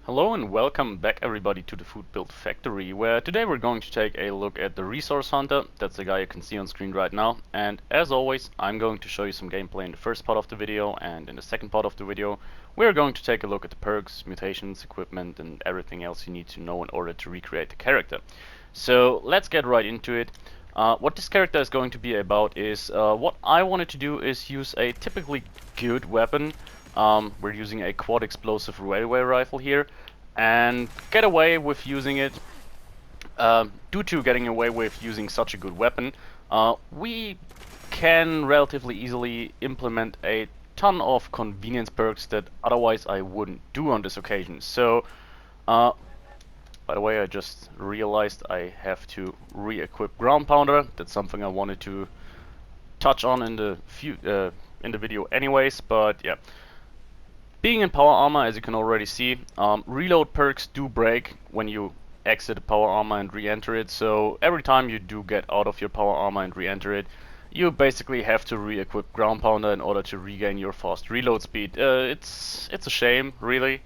Hello and welcome back everybody to the Foodbuild factory, where today we're going to take a look at the Ressource-Hunter. That's the guy you can see on screen right now, and as always I'm going to show you some gameplay in the first part of the video, and in the second part of the video we're going to take a look at the perks, mutations, equipment and everything else you need to know in order to recreate the character. So let's get right into it. What this character is going to be about is what I wanted to do is use a typically good weapon. We're using a quad explosive railway rifle here, and get away with using it. Due to getting away with using such a good weapon, we can relatively easily implement a ton of convenience perks that otherwise I wouldn't do on this occasion. So, by the way, I just realized I have to re-equip Ground Pounder. That's something I wanted to touch on in the video anyways, but yeah. Being in power armor, as you can already see, reload perks do break when you exit the power armor and re-enter it, so every time you do get out of your power armor and re-enter it, you basically have to re-equip Ground Pounder in order to regain your fast reload speed. It's a shame, really,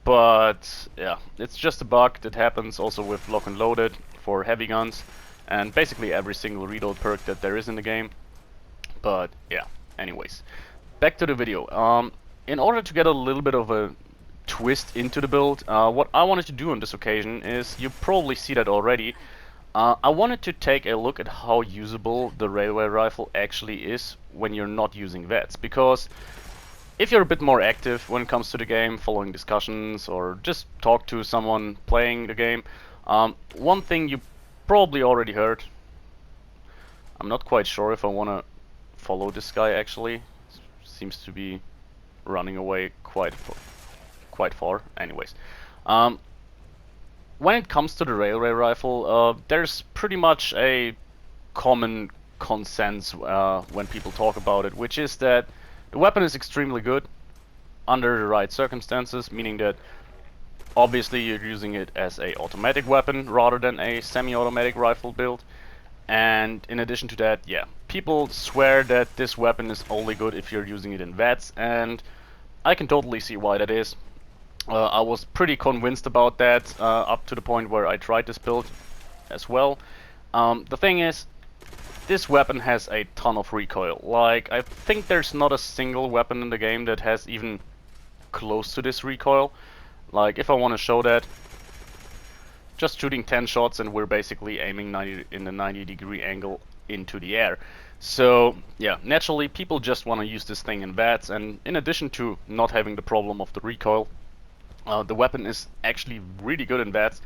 but yeah, it's just a bug that happens also with Lock and Loaded for heavy guns, and basically every single reload perk that there is in the game. But yeah, anyways, back to the video. In order to get a little bit of a twist into the build, what I wanted to do on this occasion is, you probably see that already, I wanted to take a look at how usable the railway rifle actually is when you're not using VETs, because if you're a bit more active when it comes to the game, following discussions or just talk to someone playing the game, one thing you probably already heard, I'm not quite sure if I want to follow this guy actually, seems to be running away quite far. Anyways, when it comes to the railway rifle, there's pretty much a common consensus when people talk about it, which is that the weapon is extremely good under the right circumstances, meaning that obviously you're using it as a automatic weapon rather than a semi-automatic rifle build. And in addition to that, yeah, people swear that this weapon is only good if you're using it in VETs, and I can totally see why that is. I was pretty convinced about that up to the point where I tried this build as well. The thing is, this weapon has a ton of recoil. Like, I think there's not a single weapon in the game that has even close to this recoil. Like, if I want to show that, just shooting 10 shots and we're basically aiming in a 90-degree angle into the air. So yeah, naturally people just want to use this thing in VETs, and in addition to not having the problem of the recoil, the weapon is actually really good in VETs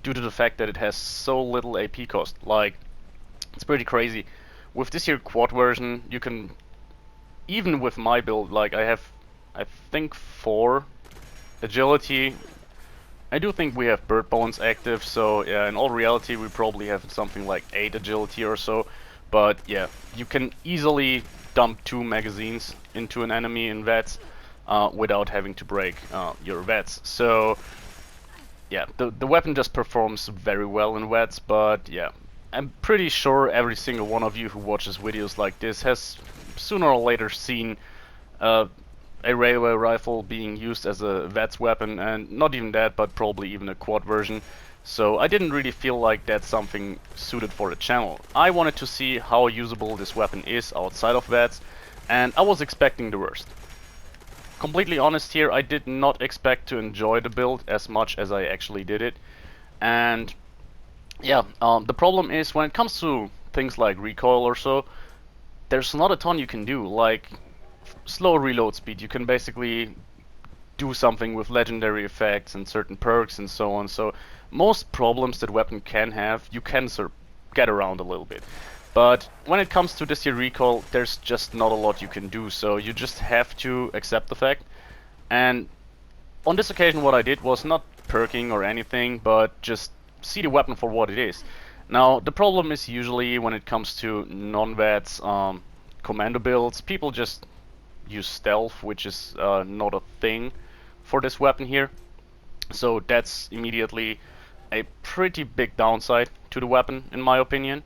due to the fact that it has so little AP cost. Like, it's pretty crazy. With this here quad version, you can, even with my build, like I think 4 agility. I do think we have bird bones active, so yeah, in all reality we probably have something like 8 agility or so. But yeah, you can easily dump 2 magazines into an enemy in VETs without having to break your VETs. So yeah, the weapon just performs very well in VETs, but yeah, I'm pretty sure every single one of you who watches videos like this has sooner or later seen a railway rifle being used as a VETs weapon, and not even that, but probably even a quad version. So I didn't really feel like that's something suited for the channel. I wanted to see how usable this weapon is outside of VETs, and I was expecting the worst. Completely honest here, I did not expect to enjoy the build as much as I actually did it. And yeah, the problem is when it comes to things like recoil or so, there's not a ton you can do. Like, slow reload speed, you can basically do something with legendary effects and certain perks and so on. So most problems that weapon can have, you can sort of get around a little bit. But when it comes to this here recoil, there's just not a lot you can do, so you just have to accept the fact. And on this occasion what I did was not perking or anything, but just see the weapon for what it is. Now the problem is usually when it comes to non-VETs commando builds, people just use stealth, which is not a thing for this weapon here. So that's immediately a pretty big downside to the weapon, in my opinion.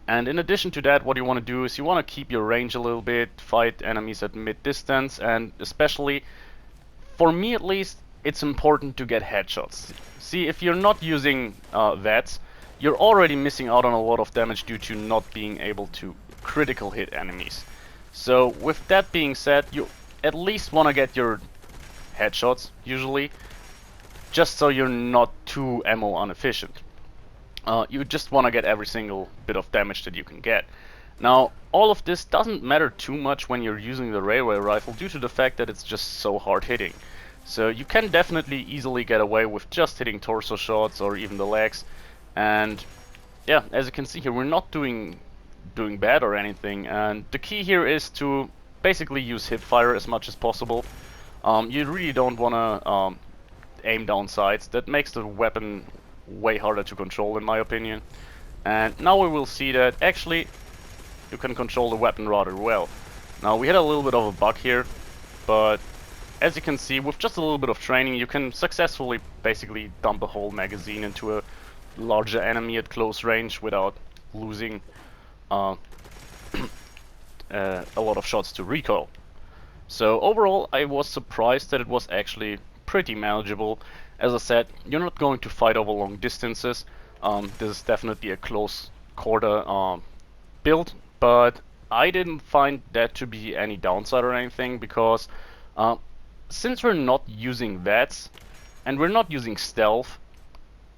And in addition to that, what you want to do is you want to keep your range a little bit, fight enemies at mid distance, and especially, for me at least, it's important to get headshots. See, if you're not using VATS, you're already missing out on a lot of damage due to not being able to critical hit enemies. So with that being said, you at least want to get your headshots, usually, just so you're not too ammo inefficient. You just want to get every single bit of damage that you can get. Now, all of this doesn't matter too much when you're using the railway rifle due to the fact that it's just so hard hitting. So you can definitely easily get away with just hitting torso shots or even the legs. And yeah, as you can see here, we're not doing bad or anything. And the key here is to basically use hip fire as much as possible. You really don't want to aim down sights. That makes the weapon way harder to control, in my opinion. And now we will see that actually you can control the weapon rather well. Now we had a little bit of a bug here, but as you can see, with just a little bit of training, you can successfully basically dump a whole magazine into a larger enemy at close range without losing a lot of shots to recoil. So overall, I was surprised that it was actually pretty manageable. As I said, you're not going to fight over long distances. This is definitely a close quarter build, but I didn't find that to be any downside or anything, because since we're not using VATS and we're not using stealth,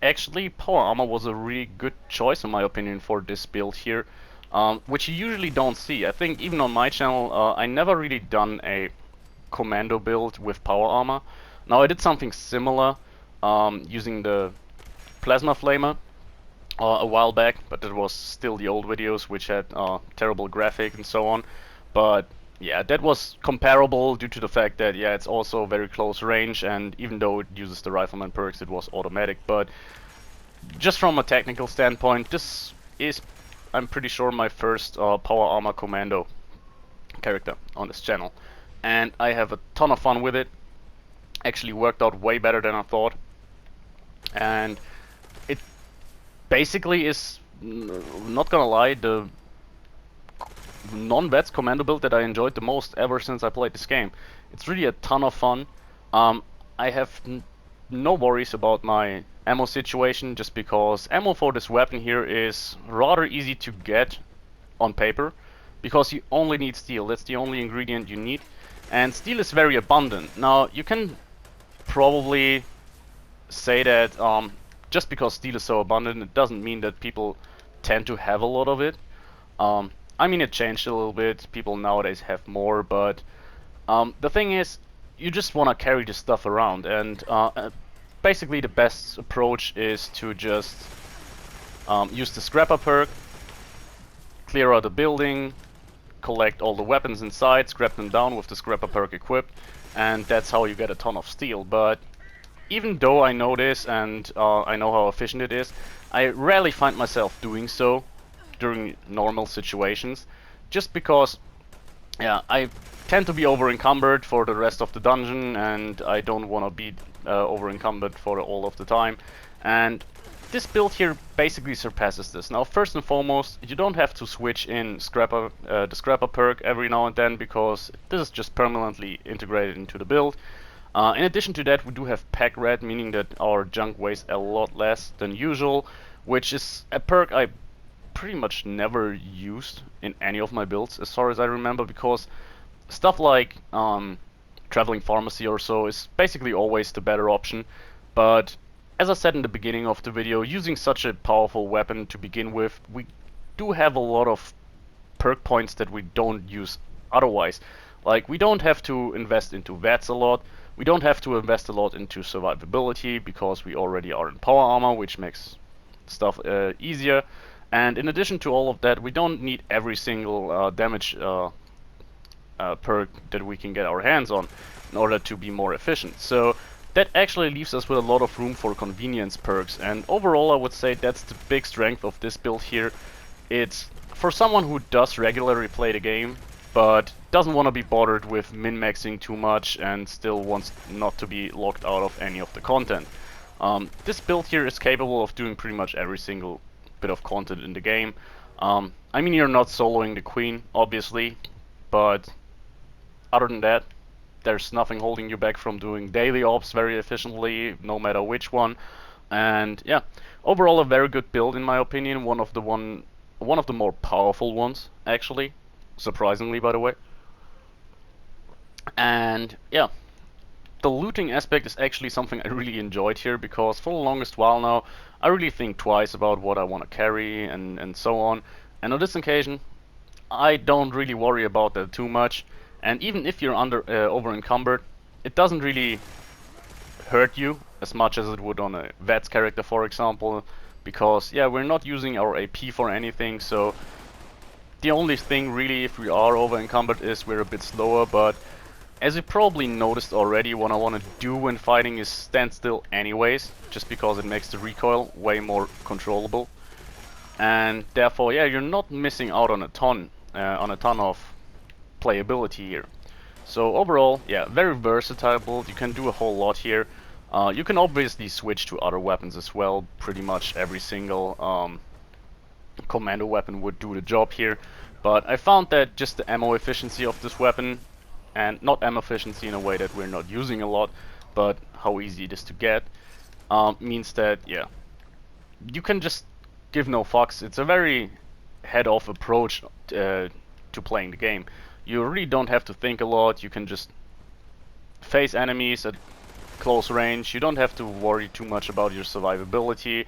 actually power armor was a really good choice in my opinion for this build here, which you usually don't see. I think even on my channel I never really done a commando build with power armor. Now I did something similar using the plasma flamer a while back, but it was still the old videos which had terrible graphic and so on. But yeah, that was comparable due to the fact that yeah, it's also very close range, and even though it uses the rifleman perks, it was automatic. But just from a technical standpoint, this is, I'm pretty sure, my first power armor commando character on this channel, and I have a ton of fun with it. Actually worked out way better than I thought, and it basically is, not gonna lie, the non-VATS commando build that I enjoyed the most ever since I played this game. It's really a ton of fun. I have no worries about my ammo situation, just because ammo for this weapon here is rather easy to get on paper, because you only need steel. That's the only ingredient you need, and steel is very abundant. Now you can probably say that just because steel is so abundant, it doesn't mean that people tend to have a lot of it. I mean, it changed a little bit. People nowadays have more, but the thing is, you just want to carry this stuff around, and basically the best approach is to just use the scrapper perk, clear out the building, collect all the weapons inside, scrap them down with the scrapper perk equipped, and that's how you get a ton of steel. But even though I know this and I know how efficient it is, I rarely find myself doing so during normal situations, just because yeah, I tend to be over encumbered for the rest of the dungeon, and I don't want to be over encumbered for all of the time. And this build here basically surpasses this. Now, first and foremost, you don't have to switch in the scrapper perk every now and then, because this is just permanently integrated into the build. In addition to that, we do have pack rat, meaning that our junk weighs a lot less than usual, which is a perk I pretty much never used in any of my builds as far as I remember, because stuff like traveling pharmacy or so is basically always the better option. But as I said in the beginning of the video, using such a powerful weapon to begin with, we do have a lot of perk points that we don't use otherwise. Like, we don't have to invest into VATS a lot, we don't have to invest a lot into survivability, because we already are in power armor, which makes stuff easier. And in addition to all of that, we don't need every single damage perk that we can get our hands on in order to be more efficient. So that actually leaves us with a lot of room for convenience perks, and overall I would say that's the big strength of this build here. It's for someone who does regularly play the game, but doesn't want to be bothered with min-maxing too much and still wants not to be locked out of any of the content. This build here is capable of doing pretty much every single bit of content in the game. I mean, you're not soloing the queen, obviously, but other than that, There's nothing holding you back from doing daily ops very efficiently, no matter which one. And yeah, overall a very good build in my opinion. One of the more powerful ones, actually, surprisingly, by the way. And yeah, the looting aspect is actually something I really enjoyed here, because for the longest while now I really think twice about what I want to carry and so on. And on this occasion I don't really worry about that too much. And even if you're over encumbered, it doesn't really hurt you as much as it would on a VETS character, for example, because yeah, we're not using our AP for anything, so the only thing really if we are over encumbered is we're a bit slower. But as you probably noticed already, what I want to do when fighting is stand still anyways, just because it makes the recoil way more controllable. And therefore, yeah, you're not missing out on a ton of playability here. So overall, yeah, very versatile. You can do a whole lot here. You can obviously switch to other weapons as well. Pretty much every single commando weapon would do the job here. But I found that just the ammo efficiency of this weapon, and not ammo efficiency in a way that we're not using a lot, but how easy it is to get, means that, yeah, you can just give no fucks. It's a very head-off approach to playing the game. You really don't have to think a lot. You can just face enemies at close range. You don't have to worry too much about your survivability.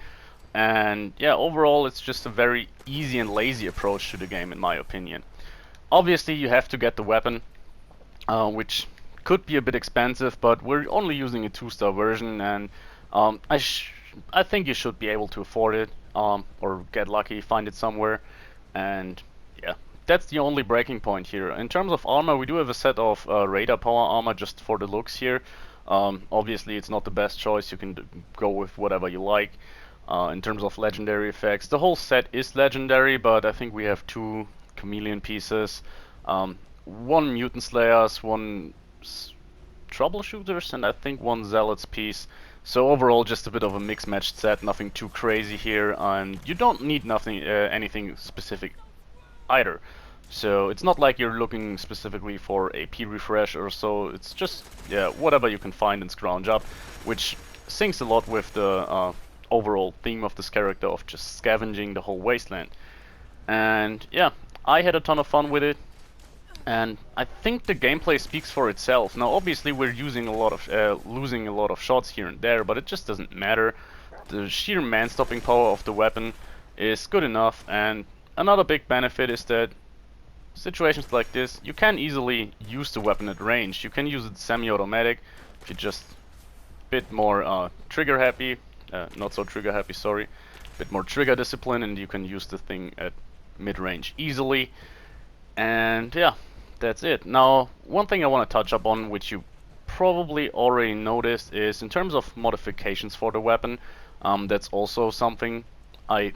And yeah, overall it's just a very easy and lazy approach to the game in my opinion. Obviously you have to get the weapon, which could be a bit expensive, but we're only using a 2-star version, and I think you should be able to afford it, or get lucky, find it somewhere. And yeah, that's the only breaking point here. In terms of armor, we do have a set of radar power armor just for the looks here. Obviously it's not the best choice, you can go with whatever you like. In terms of legendary effects, the whole set is legendary, but I think we have 2 chameleon pieces, 1 mutant slayers, 1 troubleshooters, and I think 1 zealots piece. So overall just a bit of a mix-matched set, nothing too crazy here, and you don't need anything specific either. So it's not like you're looking specifically for a AP refresh or so. It's just, yeah, whatever you can find and scrounge up, which syncs a lot with the overall theme of this character of just scavenging the whole wasteland. And yeah, I had a ton of fun with it, and I think the gameplay speaks for itself. Now obviously we're using a lot of losing a lot of shots here and there, but it just doesn't matter. The sheer man-stopping power of the weapon is good enough, and another big benefit is that situations like this, you can easily use the weapon at range. You can use it semi-automatic if you're just a bit more trigger happy, not so trigger happy, sorry, a bit more trigger discipline, and you can use the thing at mid-range easily. And yeah, that's it. Now, one thing I want to touch up on, which you probably already noticed, is in terms of modifications for the weapon. That's also something I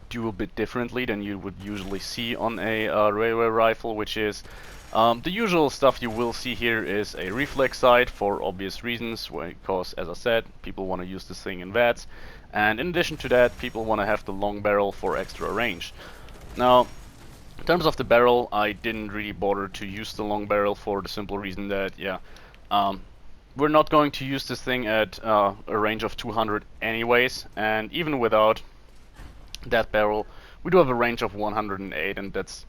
do a bit differently than you would usually see on a railway rifle, which is the usual stuff you will see here is a reflex sight for obvious reasons, because as I said, people want to use this thing in VATS, and in addition to that, people want to have the long barrel for extra range. Now, in terms of the barrel, I didn't really bother to use the long barrel for the simple reason that, yeah, we're not going to use this thing at a range of 200 anyways, and even without that barrel, we do have a range of 108, and that's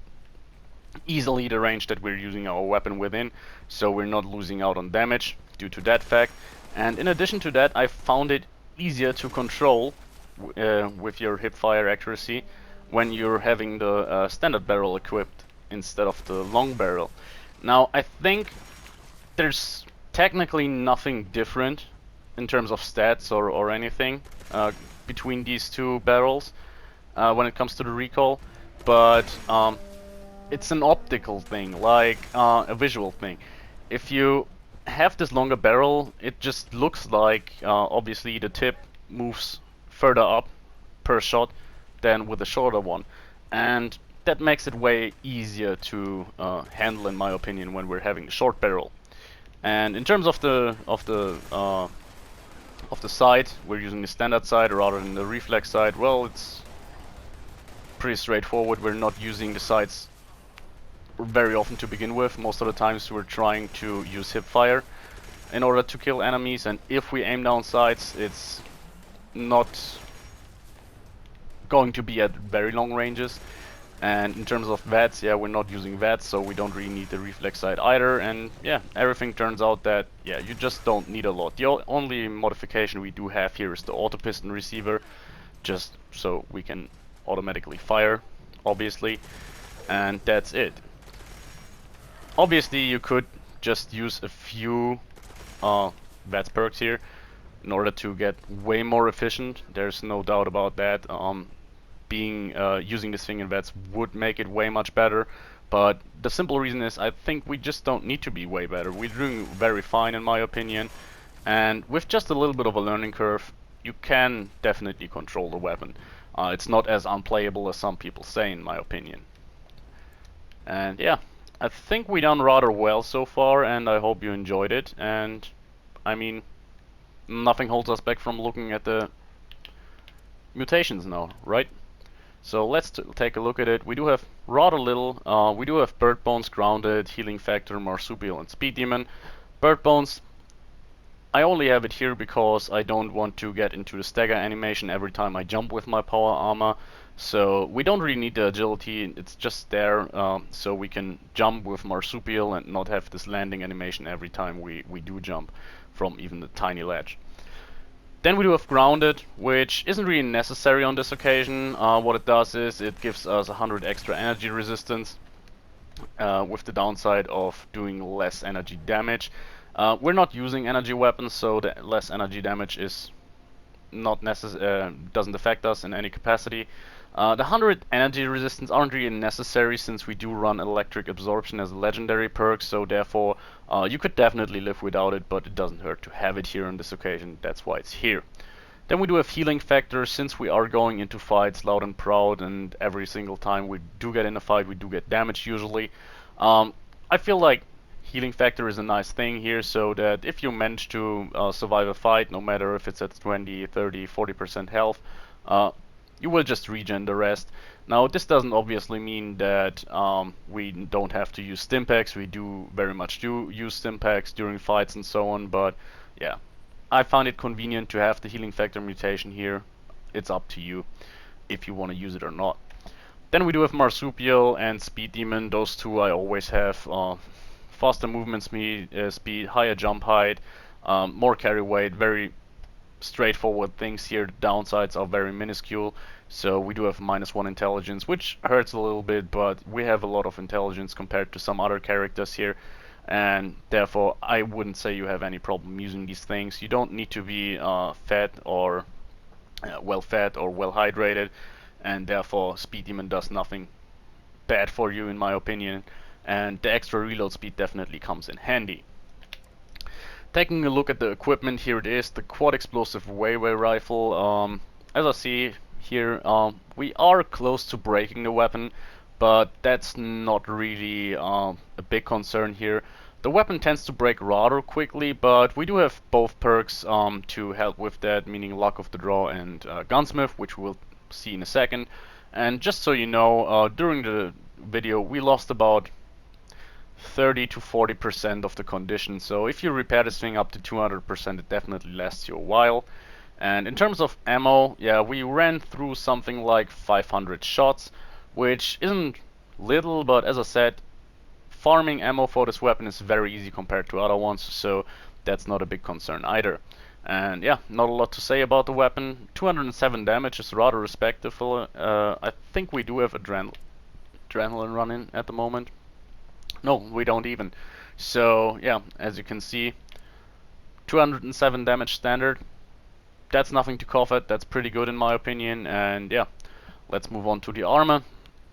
easily the range that we're using our weapon within, so we're not losing out on damage due to that fact. And in addition to that, I found it easier to control with your hip-fire accuracy when you're having the standard barrel equipped instead of the long barrel. Now, I think there's technically nothing different in terms of stats or anything between these two barrels when it comes to the recoil, but it's an optical thing, like a visual thing. If you have this longer barrel, it just looks like obviously the tip moves further up per shot than with a shorter one, and that makes it way easier to handle, in my opinion, when we're having a short barrel. And in terms of the sight, we're using the standard sight rather than the reflex sight. Well, it's pretty straightforward. We're not using the sights very often to begin with. Most of the times we're trying to use hip fire in order to kill enemies, and if we aim down sights, it's not going to be at very long ranges. And in terms of VATS, yeah, we're not using VATS, so we don't really need the reflex sight either. And yeah, everything turns out that, yeah, you just don't need a lot. The only modification we do have here is the auto piston receiver, just so we can automatically fire, obviously. And that's it. Obviously, you could just use a few VATS perks here in order to get way more efficient. There's no doubt about that. Using this thing in VATS would make it way much better, but the simple reason is I think we just don't need to be way better. We're doing very fine in my opinion, and with just a little bit of a learning curve, you can definitely control the weapon. It's not as unplayable as some people say, in my opinion. And yeah, I think we done rather well so far, and I hope you enjoyed it. And I mean, nothing holds us back from looking at the mutations now, right? So let's take a look at it. We do have rather little. We do have Bird Bones, Grounded, Healing Factor, Marsupial, and Speed Demon. Bird Bones, I only have it here because I don't want to get into the stagger animation every time I jump with my power armor. So we don't really need the agility, it's just there so we can jump with Marsupial and not have this landing animation every time we do jump from even the tiny ledge. Then we do have Grounded, which isn't really necessary on this occasion. What it does is it gives us 100 extra energy resistance, with the downside of doing less energy damage. We're not using energy weapons, so the less energy damage is not doesn't affect us in any capacity. The 100 energy resistance aren't really necessary since we do run electric absorption as a legendary perk, so therefore you could definitely live without it, but it doesn't hurt to have it here on this occasion. That's why it's here. Then we do have healing factor. Since we are going into fights loud and proud, and every single time we do get in a fight we do get damage usually, I feel like healing factor is a nice thing here, so that if you manage to survive a fight, no matter if it's at 20, 30, 40% health, you will just regen the rest. Now this doesn't obviously mean that we don't have to use stimpaks. We do very much use stimpaks during fights and so on, but yeah, I found it convenient to have the healing factor mutation here. It's up to you if you want to use it or not. Then we do have Marsupial and Speed Demon. Those two I always have. Faster movement speed, higher jump height, more carry weight, very straightforward things here. The downsides are very minuscule, so we do have -1 intelligence, which hurts a little bit, but we have a lot of intelligence compared to some other characters here, and therefore I wouldn't say you have any problem using these things. You don't need to be fed or well fed or well hydrated, and therefore Speed Demon does nothing bad for you in my opinion, and the extra reload speed definitely comes in handy. Taking a look at the equipment, here it is, the quad explosive Weiwei rifle. As I see here, we are close to breaking the weapon, but that's not really a big concern here. The weapon tends to break rather quickly, but we do have both perks to help with that, meaning Luck of the Draw and Gunsmith, which we'll see in a second. And just so you know, during the video we lost about 30 to 40% of the condition, so if you repair this thing up to 200%, it definitely lasts you a while. And in terms of ammo, yeah, we ran through something like 500 shots, which isn't little, but as I said, farming ammo for this weapon is very easy compared to other ones, so that's not a big concern either. And yeah, not a lot to say about the weapon. 207 damage is rather respectable. I think we do have adrenaline running at the moment. No, we don't even. So yeah, as you can see, 207 damage standard. That's nothing to cough at. That's pretty good in my opinion. And yeah, let's move on to the armor.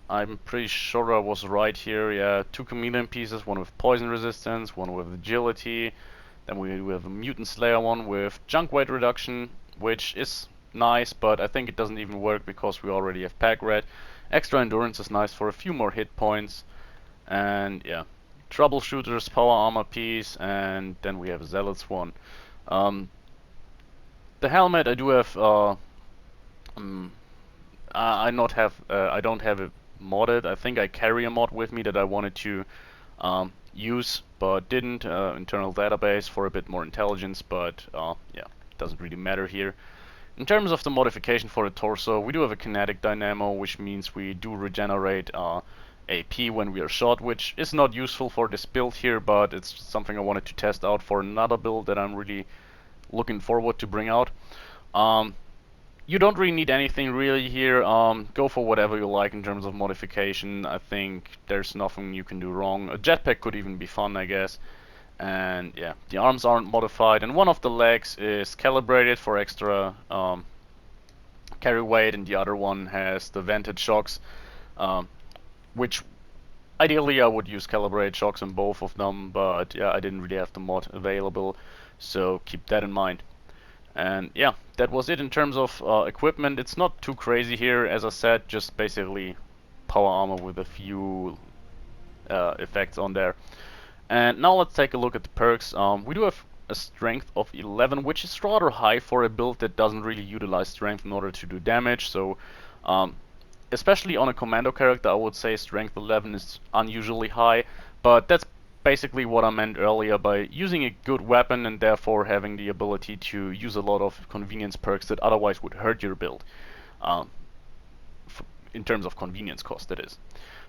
I'm pretty sure I was right here. Yeah, 2 chameleon pieces, one with poison resistance, one with agility. Then we have a mutant slayer one with junk weight reduction, which is nice, but I think it doesn't even work because we already have pack red. Extra endurance is nice for a few more hit points. And yeah, troubleshooters, power armor piece, and then we have a zealots one. The helmet I do have. I don't have it modded. I think I carry a mod with me that I wanted to use, but didn't. Internal database for a bit more intelligence, but yeah, doesn't really matter here. In terms of the modification for the torso, we do have a kinetic dynamo, which means we do regenerate AP when we are shot, which is not useful for this build here, but it's something I wanted to test out for another build that I'm really looking forward to bring out. You don't really need anything really here. Go for whatever you like in terms of modification. I think there's nothing you can do wrong. A jetpack could even be fun, I guess. And yeah, the arms aren't modified, and one of the legs is calibrated for extra carry weight, and the other one has the vented shocks, which ideally I would use calibrated shocks on both of them, but yeah, I didn't really have the mod available, so keep that in mind. And yeah, that was it in terms of equipment. It's not too crazy here, as I said, just basically power armor with a few effects on there. And now let's take a look at the perks. We do have a strength of 11, which is rather high for a build that doesn't really utilize strength in order to do damage. So, especially on a commando character, I would say strength 11 is unusually high. But that's basically what I meant earlier by using a good weapon and therefore having the ability to use a lot of convenience perks that otherwise would hurt your build. In terms of convenience cost, that is.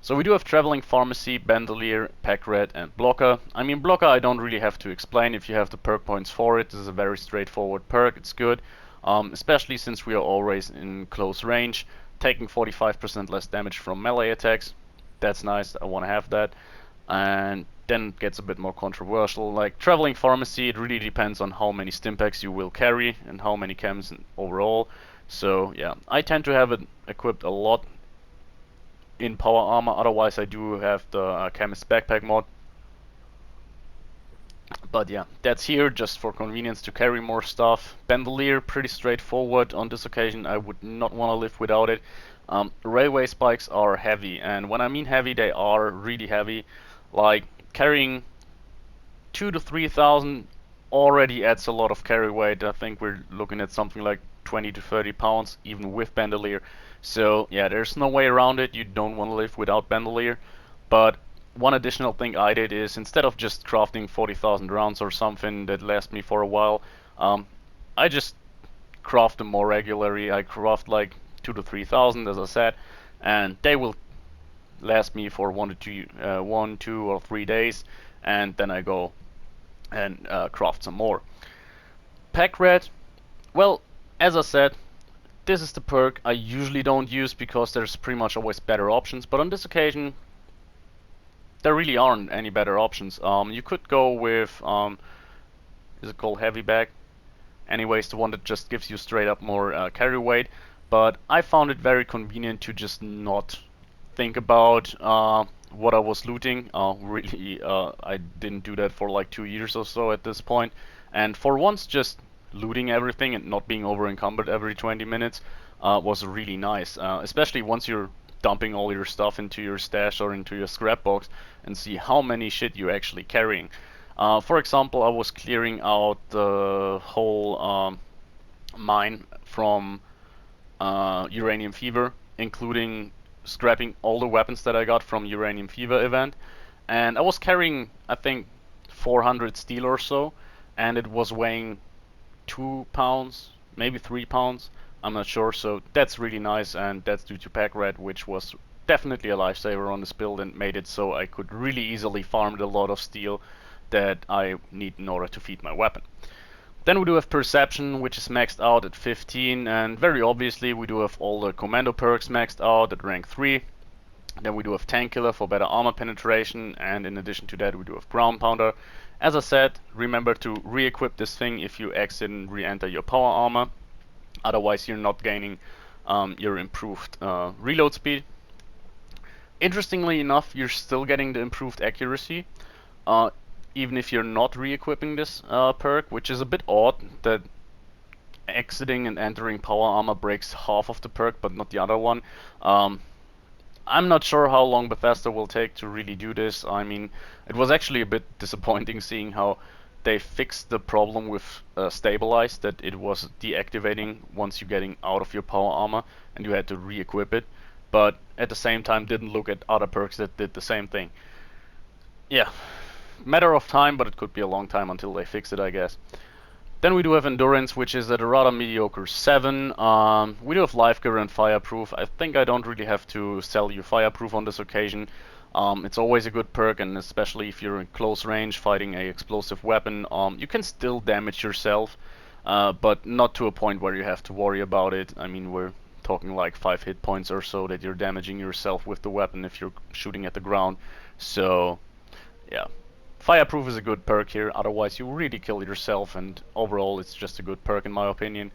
So we do have Traveling Pharmacy, Bandolier, Pack Rat, and Blocker. I mean, Blocker I don't really have to explain. If you have the perk points for it, this is a very straightforward perk. It's good, especially since we are always in close range, taking 45% less damage from melee attacks. That's nice, I want to have that. And then it gets a bit more controversial. Like Traveling Pharmacy, it really depends on how many Stimpaks you will carry and how many chems overall. So yeah, I tend to have it equipped a lot in power armor. Otherwise I do have the chemist backpack mod, but yeah, that's here just for convenience to carry more stuff. Bandolier, pretty straightforward. On this occasion I would not want to live without it. Railway spikes are heavy, and when I mean heavy, they are really heavy. Like carrying 2,000 to 3,000 already adds a lot of carry weight. I think we're looking at something like 20 to 30 pounds even with Bandolier. So yeah, there's no way around it. You don't want to live without Bandolier. But one additional thing I did is, instead of just crafting 40,000 rounds or something that lasts me for a while, I just craft them more regularly. I craft like 2,000 to 3,000, as I said, and they will last me for 1, 2 or 3 days, and then I go and craft some more. Pack Rat, well, as I said, this is the perk I usually don't use because there's pretty much always better options, but on this occasion there really aren't any better options. You could go with, is it called Heavy Bag? Anyways, the one that just gives you straight up more carry weight, but I found it very convenient to just not think about what I was looting. Really, I didn't do that for like 2 years or so at this point, and for once just looting everything and not being over encumbered every 20 minutes was really nice, especially once you're dumping all your stuff into your stash or into your scrap box and see how many shit you're actually carrying. For example, I was clearing out the whole mine from Uranium Fever, including scrapping all the weapons that I got from Uranium Fever event, and I was carrying, I think, 400 steel or so, and it was weighing 2 pounds, maybe 3 pounds, I'm not sure. So that's really nice, and that's due to Pack Rat, which was definitely a lifesaver on this build and made it so I could really easily farm a lot of steel that I need in order to feed my weapon. Then we do have Perception, which is maxed out at 15, and very obviously we do have all the commando perks maxed out at rank 3. Then we do have Tank Killer for better armor penetration, and in addition to that we do have Ground Pounder. As I said, remember to re-equip this thing if you exit and re-enter your power armor, otherwise you're not gaining your improved reload speed. Interestingly enough, you're still getting the improved accuracy, even if you're not re-equipping this perk, which is a bit odd that exiting and entering power armor breaks half of the perk but not the other one. I'm not sure how long Bethesda will take to really do this. I mean, it was actually a bit disappointing seeing how they fixed the problem with Stabilize, that it was deactivating once you're getting out of your power armor and you had to re-equip it. but at the same time didn't look at other perks that did the same thing. Yeah, matter of time, but it could be a long time until they fix it, I guess. Then we do have Endurance, which is at a rather mediocre 7. We do have Life Giver and Fireproof. I think I don't really have to sell you Fireproof on this occasion. It's always a good perk, and especially if you're in close range fighting a explosive weapon, you can still damage yourself, but not to a point where you have to worry about it. I mean, we're talking like 5 hit points or so that you're damaging yourself with the weapon if you're shooting at the ground. So, yeah. Fireproof is a good perk here, otherwise you really kill yourself, and overall it's just a good perk in my opinion.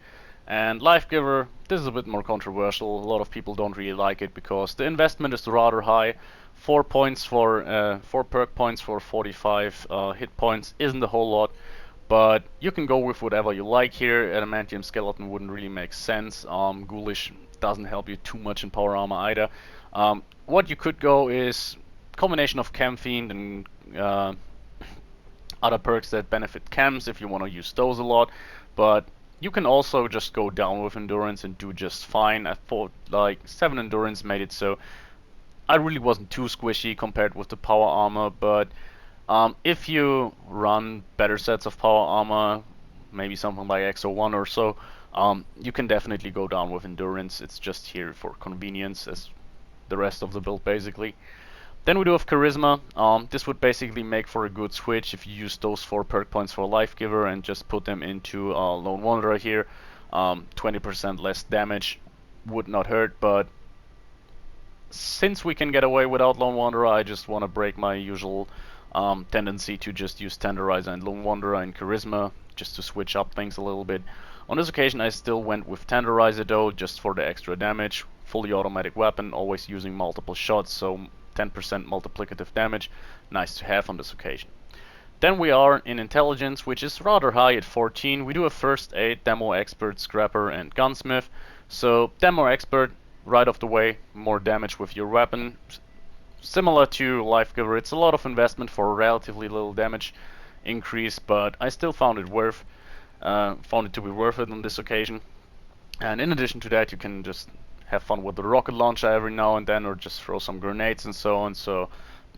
And Life Giver, this is a bit more controversial. A lot of people don't really like it because the investment is rather high. 4 perk points for 45 hit points isn't a whole lot, but you can go with whatever you like here. Adamantium Skeleton wouldn't really make sense. Ghoulish doesn't help you too much in power armor either. What you could go is combination of Chem Fiend and other perks that benefit chems if you want to use those a lot, but you can also just go down with endurance and do just fine. I thought like 7 endurance made it so I really wasn't too squishy compared with the power armor, but if you run better sets of power armor, maybe something like XO1 or so, you can definitely go down with endurance. It's just here for convenience as the rest of the build basically. Then we do have Charisma. This would basically make for a good switch if you use those 4 perk points for Life Giver and just put them into Lone Wanderer here. 20% less damage would not hurt, but since we can get away without Lone Wanderer, I just want to break my usual tendency to just use Tenderizer and Lone Wanderer and Charisma, just to switch up things a little bit. On this occasion I still went with Tenderizer though, just for the extra damage. Fully automatic weapon, always using multiple shots, so 10% multiplicative damage, nice to have on this occasion. Then we are in Intelligence, which is rather high at 14. We do a First Aid, Demo Expert, Scrapper and Gunsmith. So Demo Expert, right off the way, more damage with your weapon. Similar to Life Giver, it's a lot of investment for a relatively little damage increase, but I still found it to be worth it on this occasion. And in addition to that, you can just have fun with the rocket launcher every now and then, or just throw some grenades and so on. So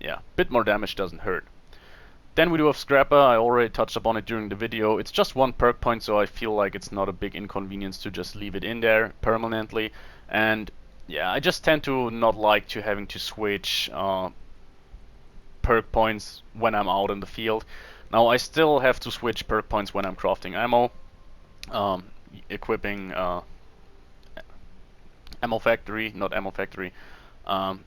yeah, bit more damage doesn't hurt. Then we do have Scrapper. I already touched upon it during the video. It's just 1 perk point, so I feel like it's not a big inconvenience to just leave it in there permanently. And yeah, I just tend to not like to having to switch perk points when I'm out in the field. Now I still have to switch perk points when I'm crafting ammo, equipping Ammo Factory, not Ammo Factory, how's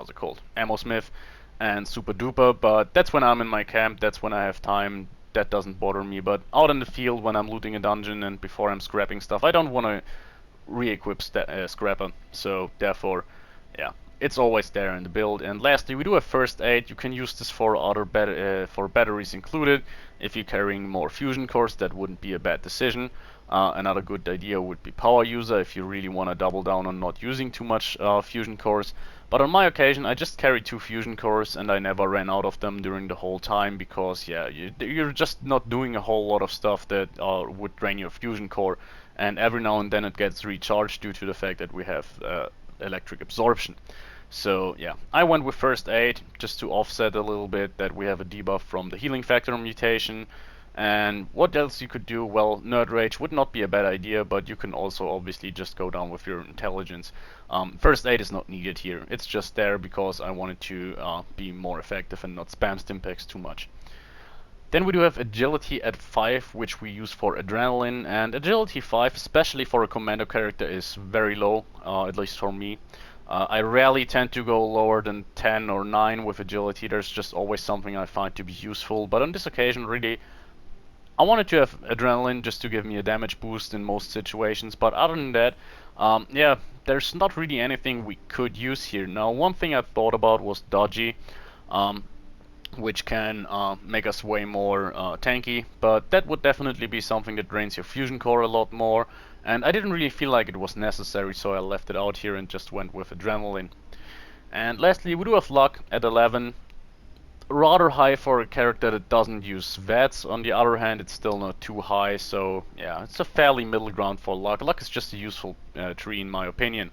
it called? Ammo Smith and Super Duper, but that's when I'm in my camp, that's when I have time, that doesn't bother me. But out in the field when I'm looting a dungeon and before I'm scrapping stuff, I don't want to re-equip Scrapper, so therefore, yeah, it's always there in the build. And lastly, we do have First Aid. You can use this for other for batteries included. If you're carrying more fusion cores, that wouldn't be a bad decision. Another good idea would be Power User if you really want to double down on not using too much fusion cores. But on my occasion, I just carried 2 fusion cores and I never ran out of them during the whole time because, yeah, you're just not doing a whole lot of stuff that would drain your fusion core. And every now and then it gets recharged due to the fact that we have electric absorption. So yeah, I went with First Aid just to offset a little bit that we have a debuff from the healing factor mutation. And what else you could do? Well, Nerd Rage would not be a bad idea, but you can also obviously just go down with your Intelligence. First Aid is not needed here, it's just there because I wanted to be more effective and not spam Stimpaks too much. Then we do have Agility at 5, which we use for Adrenaline, and Agility 5, especially for a commando character, is very low, at least for me. I rarely tend to go lower than 10 or 9 with Agility, there's just always something I find to be useful, but on this occasion really I wanted to have Adrenaline just to give me a damage boost in most situations, but other than that, yeah, there's not really anything we could use here. Now, one thing I thought about was Dodgy, which can make us way more tanky, but that would definitely be something that drains your fusion core a lot more, and I didn't really feel like it was necessary, so I left it out here and just went with Adrenaline. And lastly, we do have Luck at 11. Rather high for a character that doesn't use VATS. On the other hand, it's still not too high, so yeah, it's a fairly middle ground for Luck. Luck is just a useful tree in my opinion.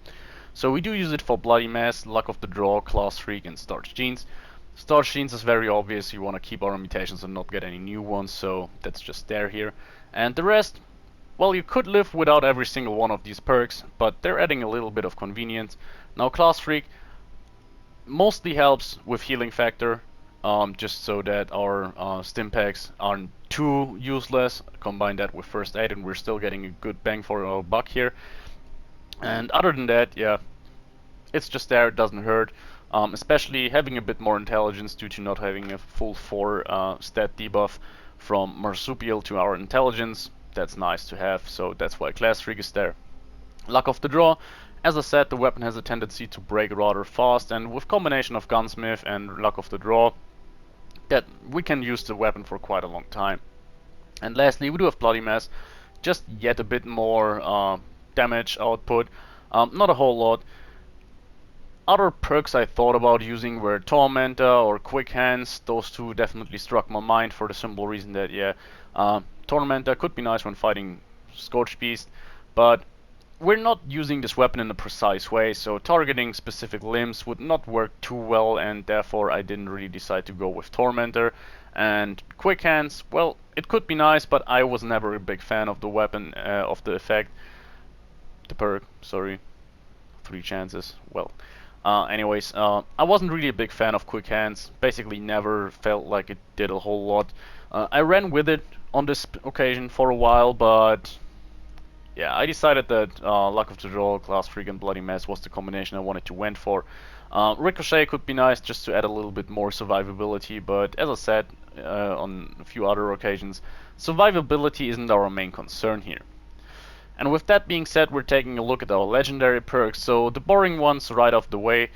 So we do use it for Bloody Mess, Luck of the Draw, Class Freak, and Starch Genes. Starch Genes is very obvious, you want to keep our mutations and not get any new ones, so that's just there here. And the rest, well, you could live without every single one of these perks, but they're adding a little bit of convenience. Now Class Freak mostly helps with healing factor, just so that our stim packs aren't too useless. Combine that with first aid and we're still getting a good bang for our buck here. And other than that, yeah, it's just there, it doesn't hurt. Especially having a bit more intelligence due to not having a full 4 stat debuff from Marsupial to our intelligence. That's nice to have, so that's why Class Freak is there. Luck of the Draw. As I said, the weapon has a tendency to break rather fast, and with combination of Gunsmith and Luck of the Draw, that we can use the weapon for quite a long time. And lastly, we do have Bloody Mess, just yet a bit more damage output, not a whole lot. Other perks I thought about using were Tormentor or Quick Hands. Those two definitely struck my mind for the simple reason that, yeah, Tormentor could be nice when fighting Scorched Beast, but we're not using this weapon in a precise way, so targeting specific limbs would not work too well, and therefore I didn't really decide to go with Tormentor. And Quick Hands, well, it could be nice, but I was never a big fan of the weapon, of the effect. The perk, sorry. 3 chances, well. Anyways, I wasn't really a big fan of Quick Hands. Basically never felt like it did a whole lot. I ran with it on this occasion for a while, but yeah, I decided that Luck of the Draw, Class Freak, and Bloody Mess was the combination I wanted to went for. Ricochet could be nice just to add a little bit more survivability, but as I said on a few other occasions, survivability isn't our main concern here. And with that being said, we're taking a look at our legendary perks. So the boring ones right off the way.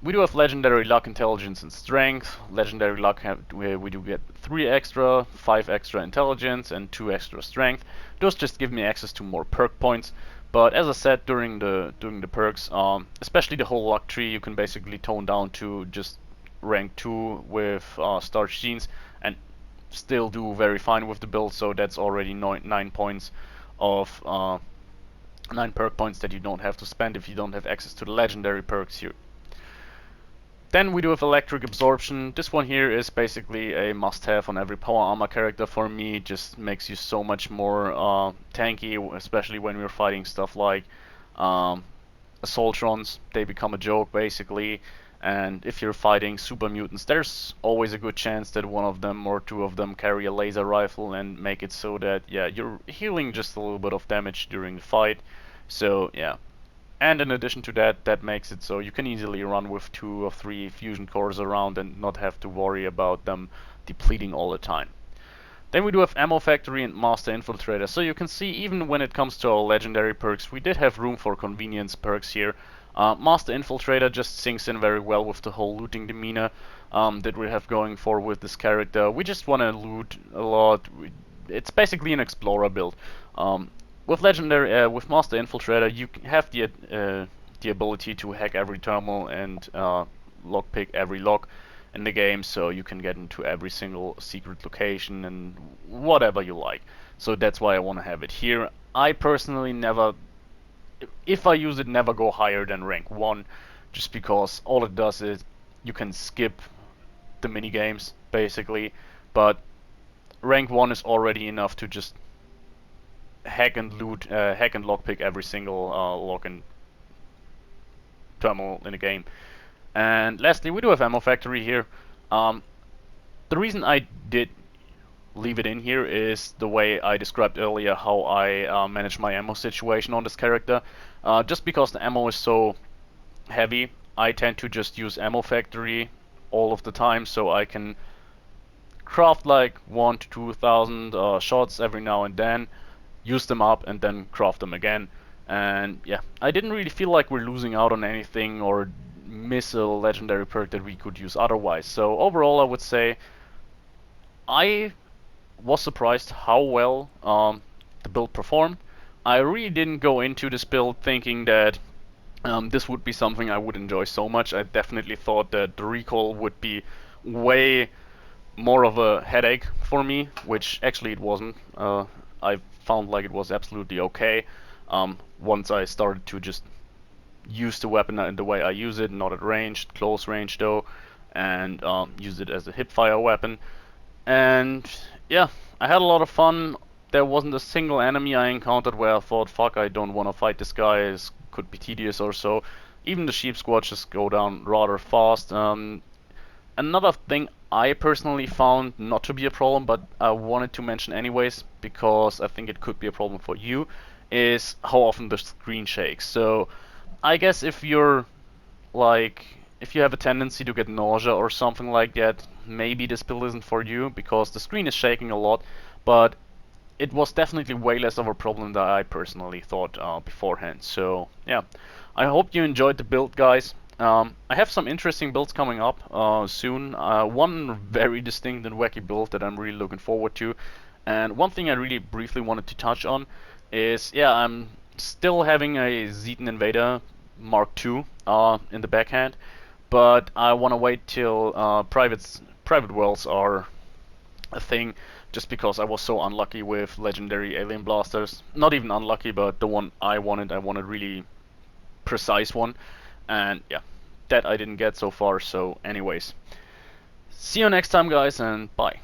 We do have legendary luck, intelligence, and strength. Legendary luck, we do get 3 extra, 5 extra intelligence, and 2 extra strength. Those just give me access to more perk points. But as I said during the perks, especially the whole luck tree, you can basically tone down to just rank 2 with Starch Genes and still do very fine with the build. So that's already 9 points of 9 perk points that you don't have to spend if you don't have access to the legendary perks here. Then we do have Electric Absorption. This one here is basically a must-have on every power armor character for me. Just makes you so much more tanky, especially when we're fighting stuff like Assaultrons. They become a joke basically. And if you're fighting super mutants, there's always a good chance that one of them or 2 of them carry a laser rifle and make it so that, yeah, you're healing just a little bit of damage during the fight. So yeah. And in addition to that, that makes it so you can easily run with 2 or 3 fusion cores around and not have to worry about them depleting all the time. Then we do have Ammo Factory and Master Infiltrator. So you can see, even when it comes to our legendary perks, we did have room for convenience perks here. Master Infiltrator just sinks in very well with the whole looting demeanor that we have going for with this character. We just want to loot a lot. It's basically an explorer build. With legendary, with Master Infiltrator, you have the ability to hack every terminal and lockpick every lock in the game, so you can get into every single secret location and whatever you like. So that's why I want to have it here. I personally never, if I use it, never go higher than rank 1, just because all it does is you can skip the mini games basically, but rank 1 is already enough to just hack and loot, hack and lockpick every single lock and terminal in the game. And lastly, we do have Ammo Factory here. The reason I did leave it in here is the way I described earlier how I manage my ammo situation on this character. Just because the ammo is so heavy, I tend to just use Ammo Factory all of the time, so I can craft like 1,000 to 2,000 shots every now and then, use them up, and then craft them again. And yeah, I didn't really feel like we're losing out on anything or miss a legendary perk that we could use otherwise. So overall, I would say I was surprised how well the build performed. I really didn't go into this build thinking that this would be something I would enjoy so much. I definitely thought that the recall would be way more of a headache for me, which actually it wasn't. I found like it was absolutely okay once I started to just use the weapon in the way I use it, not at range, close range though, and use it as a hipfire weapon. And yeah, I had a lot of fun. There wasn't a single enemy I encountered where I thought, fuck, I don't want to fight this guy, it could be tedious or so. Even the sheep squatches go down rather fast. Another thing I personally found not to be a problem, but I wanted to mention anyways, because I think it could be a problem for you, is how often the screen shakes. So I guess if you're like, if you have a tendency to get nausea or something like that, maybe this build isn't for you, because the screen is shaking a lot, but it was definitely way less of a problem than I personally thought beforehand. So yeah, I hope you enjoyed the build, guys. I have some interesting builds coming up soon. One very distinct and wacky build that I'm really looking forward to. And one thing I really briefly wanted to touch on is, yeah, I'm still having a Zetan Invader Mark II in the backhand, but I want to wait till private worlds are a thing, just because I was so unlucky with legendary alien blasters. Not even unlucky, but the one I wanted really precise one, and yeah, that I didn't get so far. So anyways, see you next time, guys, and bye.